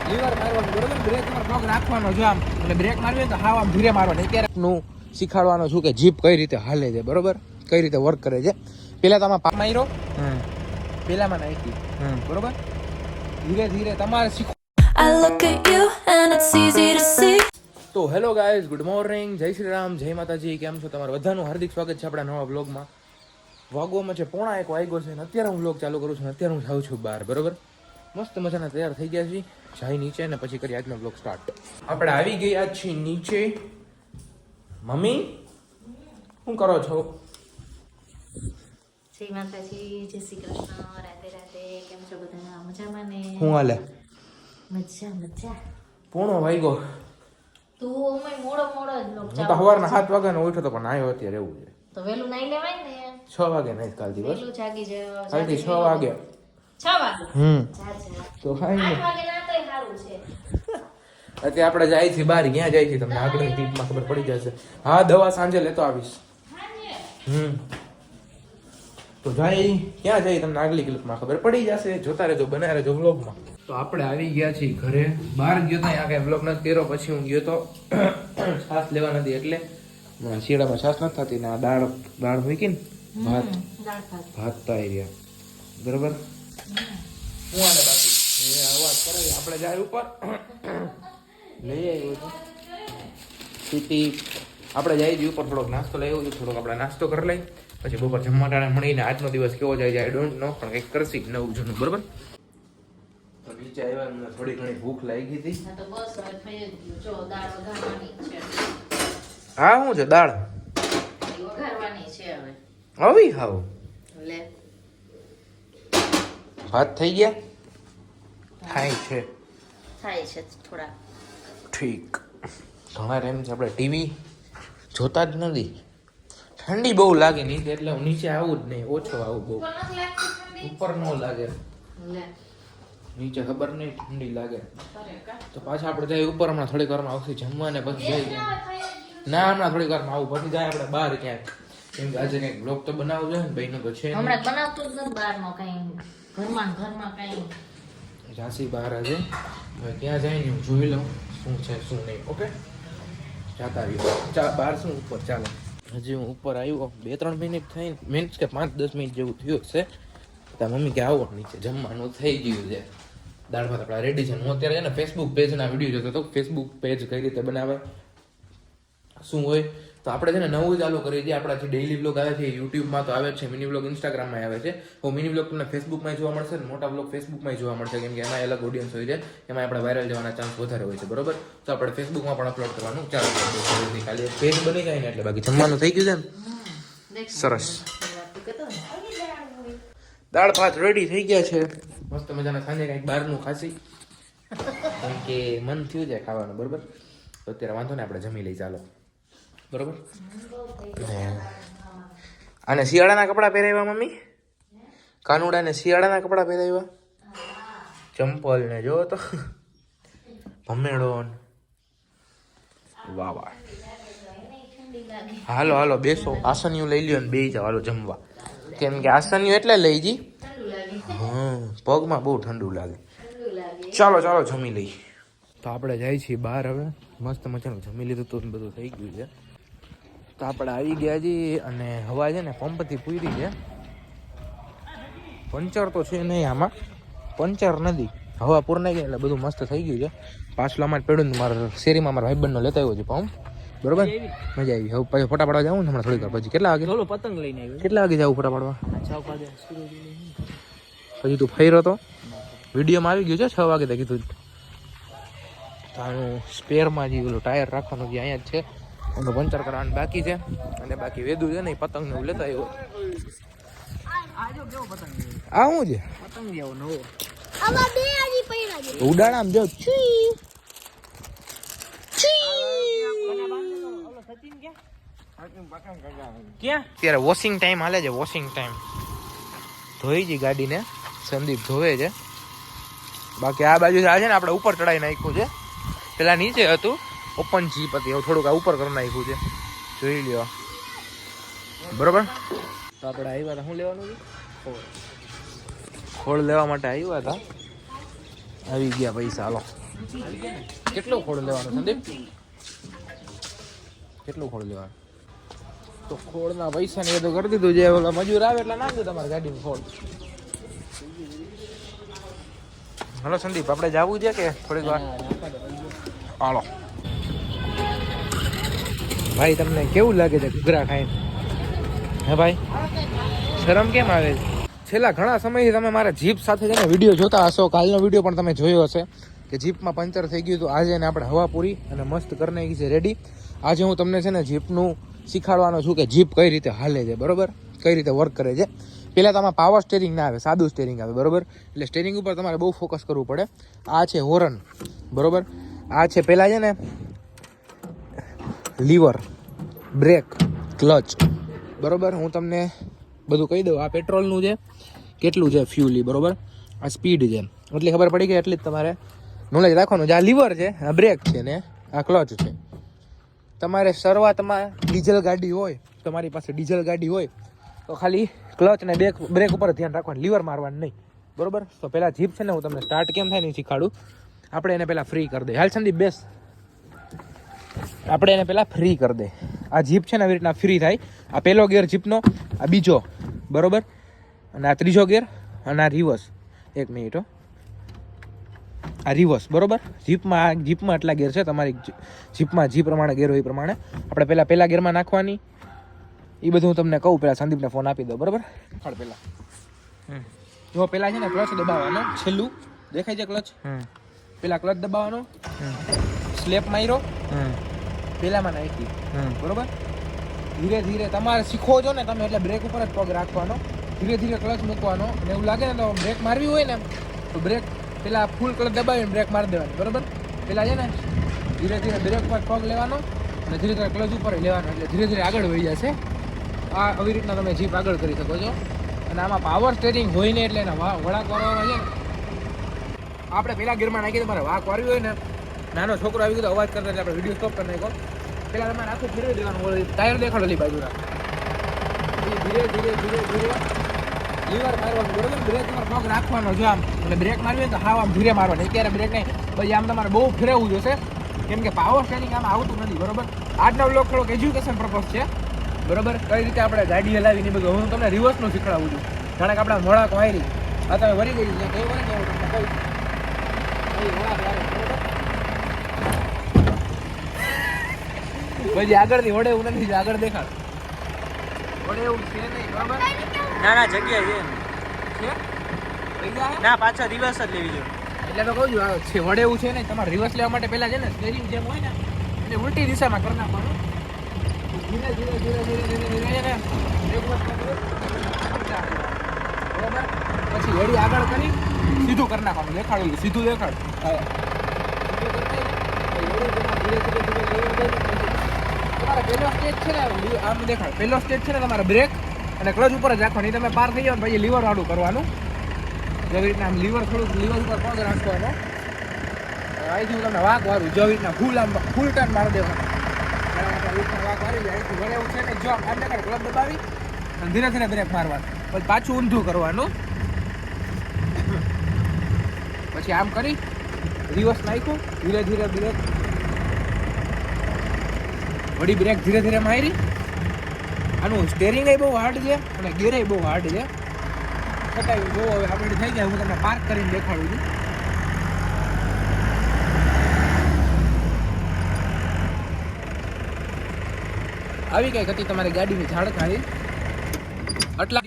Liver મારવાનું બરોબર, break પર પગ રાખવાનો છે આમ, એટલે બ્રેક મારવી તો હાવ આમ ધીરે મારવાનું. અત્યારે નું શીખાડવાનું છું કે જીપ કઈ રીતે હાલે છે, બરોબર, કઈ રીતે વર્ક કરે છે. પેલા તમે પાક માર્યો, પેલામાં નાખી, બરોબર, ધીરે ધીરે તમારે શીખવું. તો હેલો ગાઈઝ, ગુડ મોર્નિંગ, જય શ્રી રામ, જય માતાજી. કેમ છો? તમારું બધાનું હાર્દિક સ્વાગત છે આપણા નવા વ્લોગમાં. વાગવામાં છે 1:30 વાગ્યો છે અને અત્યારે હું વ્લોગ ચાલુ કરું છું. અત્યારે હું જાઉં છું બહાર, બરોબર. મસ્ત મજાના તૈયાર થઈ ગયા છીએ, જાય નીચે ને પછી કરી આજનો વ્લોગ સ્ટાર્ટ. આપણે આવી ગયા છીએ નીચે. મમ્મી શું કરો છો? જય માતાજી, જય શ્રી કૃષ્ણ, રાધે રાધે. કેમ છો બધા? મજામાં ને? શું હાલે? મજા મજા. 1:30 વાગ્યો. તું ઓમે મોડો જ લોક હું તો સવારના 7 વાગ્યાનો ઉઠ્યો તો પણ આવ્યો અત્યારે એવું છે. તો વેલું નાઈ લેવાય ને. 6 વાગે નહીં કાલ દિવસ. વેલું જાગી જાવ. કાલથી 6 વાગે. 6 વાગે. તો હાઈ ને. 8 વાગે ના તોય સારું છે. અત્યારે આપણે જાય છે બહાર. ક્યાં જાય છે તમને આગળની ટીપમાં ખબર પડી જશે. હા, દવા સાંજે લેતો આવીશ. તો જાય ક્યાં જાય તમને આગલી ક્લિપમાં ખબર પડી જશે. જોતા રહેજો, બનાવી રહેજો વ્લોગમાં. તો આપણે આવી ગયા છીએ ઘરે. બહાર ગયો તો આ કઈ વ્લોગ નથી કર્યો. પછી હું ગયો તો છાસ લેવા નથી, એટલે શિયાળામાં છાસ નથી થતી ને આ દાળ મૂકી ને ભાત તાઈ રહ્યા, બરોબર. હું આને બાકી એ અવાજ કરે આપણે જાય ઉપર લઈ આવ્યો છું સીટી. આપણે જઈએ છીએ ઉપર, થોડોક નાસ્તો લઈ આવ્યો છું. થોડોક આપણે નાસ્તો કરી લઈ, પછી બપોર જમવા ટાણે મળીને આજનો દિવસ કેવો જાય આઈ ડોન્ટ નો, પણ કંઈક કરશી નવું જૂનું, બરોબર. તો નીચે આવ્યા, મને થોડી ઘણી ભૂખ લાગી હતી. તો બસ હવે થઈ ગયું. જો દાળ વઘારવાની છે. હા, શું છે? દાળ વઘારવાની છે હવે. આવી હાવ લે ભાત થઈ ગયા. થાય છે થોડા. ઠીક. ઘણા ટાઈમ છે આપણે ટીવી જોતા જ નથી. ઠંડી બહુ લાગે નીચે, એટલે હું નીચે આવું જ નહીં, ઓછો આવું બહુ. ઉપર ન લાગે, નીચે ખબર નહીં ઠંડી લાગે. તો પાછા આપણે જાય ઉપર. હમણાં થોડીક વારમાં આવશે જમવા ને પછી જઈ. ના, હમણાં થોડીક વારમાં આવું પછી જાય આપણે બહાર ક્યાંક, કેમ કે આજે કંઈક બ્લોગ તો બનાવવો જોઈએ ને. ભાઈનો તો છે હમણાં બનાવતો જ નથી બહારનો કઈ. ઘરમાં કઈ ઝાંસી બહાર આજે. હવે ક્યાં જાય ને હું જોઈ લઉં શું છે શું નહીં. ઓકે, જાતા આવી બહાર. શું ઉપર? ચાલો. હજી હું ઉપર આવ્યો 2-3 મિનિટ થઈ, મીન્સ કે 5-10 મિનિટ જેવું થયું હશે. ત્યાં મમ્મી કે આવો નીચે, જમવાનું થઈ ગયું છે. દાળ ભાત આપણા રેડી છે. હું અત્યારે છે ને ફેસબુક પેજના વિડીયો જોતો હતો. ફેસબુક પેજ કઈ રીતે બનાવે, શું હોય. તો આપણે છે ને નવું ચાલુ કરી દઈએ. આપણા જે ડેઈલી બ્લોગ આવે છે યુટ્યુબમાં તો આવે છે, મિની બ્લોગ ઇન્સ્ટાગ્રામમાં આવે છે. તો મિની બ્લોગ તમને ફેસબુકમાં જોવા મળશે ને મોટા બ્લોગ ફેસબુકમાં જોવા મળશે, કેમ કે એમાં અલગ ઓડિયન્સ હોય છે. એમાં આપણે વાયરલ જવાના ચાન્સ વધારે હોય છે, બરોબર. તો આપણે ફેસબુકમાં પણ અપલોડ કરવાનું ચાલુ કરી દઈશું. ખાલી પેજ બની જાય ને એટલે બાકી જમવાનું થઈ ગયું છે ને. સરસ. દાળ ભાત રેડી થઈ ગયા છે. મસ્ત મજાના. સાંજે કંઈક બહારનું ખાસી, કેમ કે મન થયું છે ખાવાનું, બરોબર. તો અત્યારે વાંધો ને આપણે જમી લઈ, ચાલો, બરોબર. અને શિયાળાના કપડાં પહેરાવ્યા મમ્મી? કાનુડાને શિયાળાના કપડાં પહેરાવ્યા? ચંપલ ને જો તો ભમેડો. વાહ વાહ. હાલો હાલો બેસો, આસનિયું લઈ લ્યો ને બેસી જાવ. હાલો જમવા. કેમ કે આસનિયું એટલે લઈ જી, પગમાં બહુ ઠંડુ લાગે. ચાલો ચાલો જમી લઈ. તો આપણે જાય છીએ બહાર. હવે મસ્ત મજાનું જમી લીધું તો બધું થઈ ગયું છે. તો આપણે આવી ગયા છીએ અને હવા છે ને પંપથી પૂરી છે. પંચર તો છે નહીં આમાં, પંચર નથી. હવા પૂર્ણ ગઈ એટલે બધું મસ્ત થઈ ગયું છે. પાછળ અમારે પડ્યું ને મારા શેરીમાં મારા ભાઈબંધનો લેતા આવ્યો છે પંપ, બરોબર. મજા આવી. હવે પછી ફોટા પાડવા જાઉં ને હમણાં થોડીક વાર પછી. કેટલા વાગે? પતંગ લઈને આવ્યો. કેટલા વાગે જાવ ફોટા પાડવા? 6 વાગે. પછી તું ફર્યો તો વિડીયોમાં આવી ગયું છે 6 વાગે તો કીધું. તારું સ્પેરમાં જે ઓલું ટાયર રાખવાનું જે અહીંયા જ છે, એનું પંચર કરવાનું બાકી છે. અને બાકી વેદું છે ને એ પતંગ ને લેતા આવ્યો. આ શું છે? પતંગ જેવો નવો ઉડાડામ જો ક્યાં અત્યારે વોશિંગ ટાઈમ હાલે છે. વોશિંગ ટાઈમ ધોઈ છે ગાડીને, સંદીપ ધોવે છે. બાકી આ બાજુ છે ને આપણે ઉપર ચડાવી નાખ્યું છે. પેલા નીચે હતું ઓપન જીપ હતી, હવે થોડુંક આ ઉપર કરી નાખ્યું છે. જોઈ લ્યો, બરોબર. તો આપણે આવ્યા હતા, શું લેવાનું છે? ખોળ લેવા માટે આવ્યા હતા. આવી ગયા પૈસા, હાલો. કેટલું ખોળ લેવાનું સંદીપ? કેટલું ખોળ લેવાનું? તો ખોળના પૈસા ને એ તો કરી દીધું. જે ઓલા મજૂર આવે એટલે નાખજો તમારે ગાડીમાં ખોળ. હલો સંદીપ, આપણે જવું છે કે થોડીક વાર? હાલો ભાઈ, તમને કેવું લાગે છે ઘૂઘરા ખાઈને? હે ભાઈ, શરમ કેમ આવે છે? છેલ્લા ઘણા સમયથી તમે મારા જીપ સાથે છે ને વિડીયો જોતા હશો. કાલનો વિડીયો પણ તમે જોયો હશે કે જીપમાં પંચર થઈ ગયું હતું. આજે એને આપણે હવા પૂરી અને મસ્ત કરી નાખી છે રેડી. આજે હું તમને છે ને જીપનું શીખવાડવાનો છું કે જીપ કઈ રીતે હાલે છે, બરોબર, કઈ રીતે વર્ક કરે છે. પહેલાં તો આમાં પાવર સ્ટેરિંગ ના આવે, સાદું સ્ટેરિંગ આવે, બરોબર. એટલે સ્ટેરિંગ ઉપર તમારે બહુ ફોકસ કરવું પડે. આ છે હોરન, બરોબર. આ છે પહેલાં છે ને લીવર, બ્રેક, ક્લચ, બરોબર. હું તમને બધું કહી દઉં. આ પેટ્રોલનું છે, કેટલું છે ફ્યુલ, બરોબર. આ સ્પીડ છે, એટલી ખબર પડી ગઈ. એટલી જ તમારે નોલેજ રાખવાનું છે. આ લીવર છે, આ બ્રેક છે ને આ ક્લચ છે. તમારે શરૂઆતમાં ડીઝલ ગાડી હોય, તમારી પાસે ડીઝલ ગાડી હોય તો ખાલી ક્લચ અને બ્રેક ઉપર ધ્યાન રાખવાનું, લીવર મારવાનું નહીં, બરોબર. તો પહેલાં જીપ છે ને હું તમને સ્ટાર્ટ કેમ થાય નહીં શીખવાડું. આપણે એને પહેલાં ફ્રી કરી દઈએ. હાલ સંદીપ બેસ. આપણે એને પહેલાં ફ્રી કરી દે. આ જીપ છે ને આવી રીતના ફ્રી થાય. આ પહેલો ગિયર જીપનો, આ બીજો, બરોબર, અને આ ત્રીજો ગિયર, અને આ રિવર્સ. એક મિનિટ હો, આ રિવર્સ, બરોબર. જીપમાં એટલા ગિયર છે. તમારી જીપમાં જે પ્રમાણે ગિયર હોય એ પ્રમાણે આપણે પહેલા ગિયરમાં નાખવાની. એ બધું હું તમને કહું. પહેલાં સંદીપને ફોન આપી દો, બરોબર. પહેલાં જો પહેલાં છે ને ક્લચ દબાવવાનો, છેલ્લું દેખાય છે ક્લચ. પહેલાં ક્લચ દબાવવાનો, સ્લેપ માર્યો, પહેલામાં નાખી, બરોબર. ધીરે ધીરે તમારે શીખો છો ને તમે, એટલે બ્રેક ઉપર જ પગ રાખવાનો. ધીરે ધીરે ક્લચ મૂકવાનો. અને એવું લાગે ને તો બ્રેક મારવી હોય ને તો બ્રેક પેલા ફૂલ ક્લચ દબાવીને બ્રેક મારી દેવાની, બરોબર. પેલા છે ને ધીરે ધીરે બ્રેક પર પગ લેવાનો અને ધીરે ધીરે ક્લચ ઉપર લેવાનો, એટલે ધીરે ધીરે આગળ વહી જશે. આ આવી રીતના તમે જીપ આગળ કરી શકો છો. અને આમાં પાવર સ્ટેરિંગ હોય ને એટલે એના વળાંક વાળવાનો છે ને. આપણે પેલા ગિયરમાં નાખી તમારે વાંક વાળવી હોય ને, નાનો છોકરો આવી ગયો અવાજ કરતા એટલે આપણે વિડીયો સ્ટોપ કરી નાખો. પેલા તમારે આખું ફેરવી દેવાનું, ટાયર દેખાડો લી બાજુના. ધીરે ધીરે ધીરે ધીરે લીવર મારવાનું, બરોબર. બ્રેક પર પગ રાખવાનો છે આમ, એટલે બ્રેક મારવી તો હાવ આમ ધીરે મારવાની. અત્યારે બ્રેક નહીં, પછી આમ તમારે બહુ ફેરવવું જોશે, કેમ કે પાવર સ્ટેરિંગ આમાં આવતું નથી, બરોબર. આજનો વ્લોગ થોડોક એજ્યુકેશન પર્પઝ છે, બરોબર. કઈ રીતે આપણે ગાડી હલાવીને બધું હું તમને રિવર્સનું શીખવાડું છું. જાણે કે આપણા વળાંક વાયરી આ તમે વળી ગઈ છે, કઈ વળે ને એવું તમને કહું. પછી આગળથી વડે એવું નથી, આગળ દેખાડ વડે એવું છે નહીં, બરાબર. ના જગ્યા છે પૈસા ના, પાછા રિવર્સ જ લેવી જોઈએ. એટલે તો કહું છું છે વડે એવું છે નહીં. તમારે રિવર્સ લેવા માટે પહેલા છે ને સ્ટેરિંગ જેમ હોય ને એટલે ઉલટી દિશામાં કરી નાખવાનું. ધીરે ધીરે ધીરે ધીરે ધીરે ધીરે ને બરાબર. પછી વળી આગળ કરી સીધું કરી નાખવાનું. દેખાડું સીધું દેખાડ. તમારે પહેલો સ્ટેજ છે ને આમ દેખાડ. પહેલો સ્ટેજ છે ને તમારે બ્રેક અને ક્લચ ઉપર જ રાખવાનું. તમે પાર થઈ જાવ પછી લીવર વાળું કરવાનું. જેવી રીતના આમ લીવર થોડુંક લીવર ઉપર પગ રાખવાનો. અહીંથી હું તમને વાંક વાળું જેવી રીતના ફૂલ ટર્ન મારી દેવાનું. વાંક વાળી જાય અહીંથી વળે એવું છે ને જો આમ દેખાડ ક્લચ દબાવી અને ધીરે ધીરે બ્રેક મારવાનું. પછી પાછું ઊંધું કરવાનું. પછી આમ કરી રિવર્સ નાખ્યું, ધીરે ધીરે બ્રેક, વળી બ્રેક ધીરે ધીરે મારી. આનું સ્ટેરિંગ બહુ હાર્ડ છે અને ગેર બહુ હાર્ડ છે. છતાં બહુ હવે આપણે થઈ જાય. હું તમને પાર્ક કરીને દેખાડું છું. આવી કઈ હતી તમારી ગાડીની ઝાડખાળી. આટલા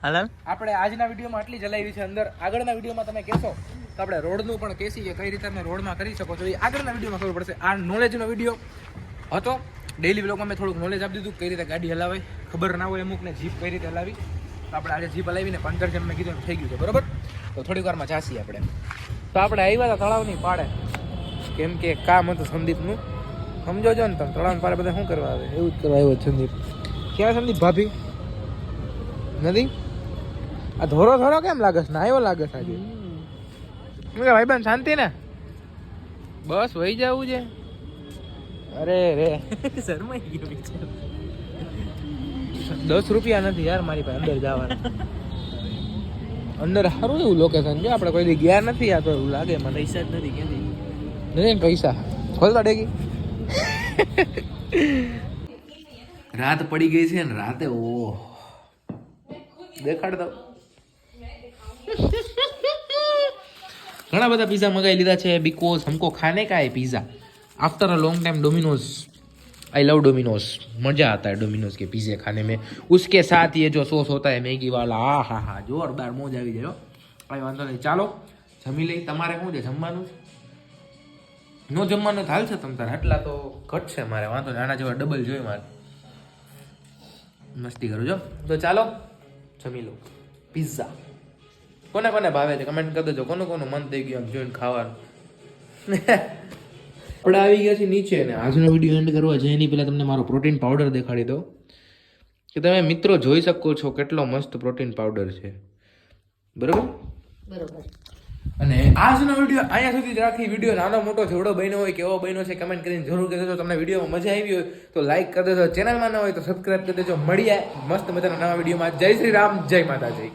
હાલ આપણે આજના વિડીયોમાં આટલી જલાવી છે. અંદર આગળના વિડીયોમાં તમે કહેશો તો આપણે રોડનું પણ કહેશી કે કઈ રીતે તમે રોડમાં કરી શકો છો. એ આગળના વિડીયોમાં ખબર પડશે. આ નોલેજનો વિડીયો હતો. ડેઈલી વ્લોગમાં મેં થોડુંક નોલેજ આપી દીધું કઈ રીતે ગાડી હલાવાય. ખબર ના હોય અમુકને જીપ કઈ રીતે હલાવી. તો આપણે આજે જીપ હલાવીને 15 જેમ મેં કીધું થઈ ગયું છે, બરોબર. તો થોડીક વારમાં જાસી આપણે. તો આપણે આવ્યા હતા તળાવની પાડે, કેમ કે કામ હતું સંદીપનું. સમજો છો ને તમે, તળાવની પાડે બધા શું કરવા આવે? એવું જ કરવા આવ્યો સંદીપ. ક્યાં સંદીપ ભાભી નથી? આ ધોરો ધોરો કેમ લાગે છે? ના આવ્યો લાગે છે આજે. શું કે ભાઈબંધ શાંતિ ને? બસ વહી જવું છે. અરે રે શરમાઈ ગયો બિચારો. 10 રૂપિયા નથી યાર મારી પાસે અંદર જવાના. અંદર સારું એવું લોકેશન છે, આપણે કોઈ દી ગયા નથી, આ તો એવું લાગે મને. પૈસા જ નથી ક્યાંથી નથી ને પૈસા ખોલતા ડેગી. રાત પડી ગઈ છે ને રાતે ઓહ દેખાડ દો. ઘણા બધા पिज्जा મંગાવી લીધા છે बिकॉज हमको खाने का है pizza after a long time Domino's. I love Domino's. मजा आता है डोमिनोज के पिज्जे खाने में. उसके साथ ये जो सॉस होता है मैगी वाला, आ हा हा जोरदार मोज આવી જાય. કઈ વાંધો નહીં, ચાલો જમી લઈ. તમારે શું છે જમવાનું? નો જમવાનું હાલ છે તમ તારે, આટલા તો ઘટશે મારે, વાંધો નહીં. આના જેવા ડબલ જોઈએ મારે. મસ્તી કરું છો તો ચાલો જમી લો. પિઝા કોને કોને ભાવે છે કમેન્ટ કરી દેજો. કોનું કોનું મન થઈ ગયું જોઈને ખાવાનું. આપણે આવી ગયા છીએ નીચે ને આજનો વિડીયો એન્ડ કરવા જાય એની પહેલા તમને મારો પ્રોટીન પાવડર દેખાડી દો કે તમે મિત્રો જોઈ શકો છો કેટલો મસ્ત પ્રોટીન પાવડર છે. બરોબર. અને આજનો વિડીયો અહીંયા સુધી જ રાખી. વિડીયો નાનો મોટો જેવડો બન્યો હોય કેવો બન્યો છે કમેન્ટ કરીને જરૂર કહેજો. તમને વિડીયોમાં મજા આવી હોય તો લાઈક કરી દેજો, ચેનલમાં ન હોય તો સબસ્ક્રાઈબ કરી દેજો. મળીએ મસ્ત મજાના નવા વિડીયોમાં. જય શ્રી રામ, જય માતાજી.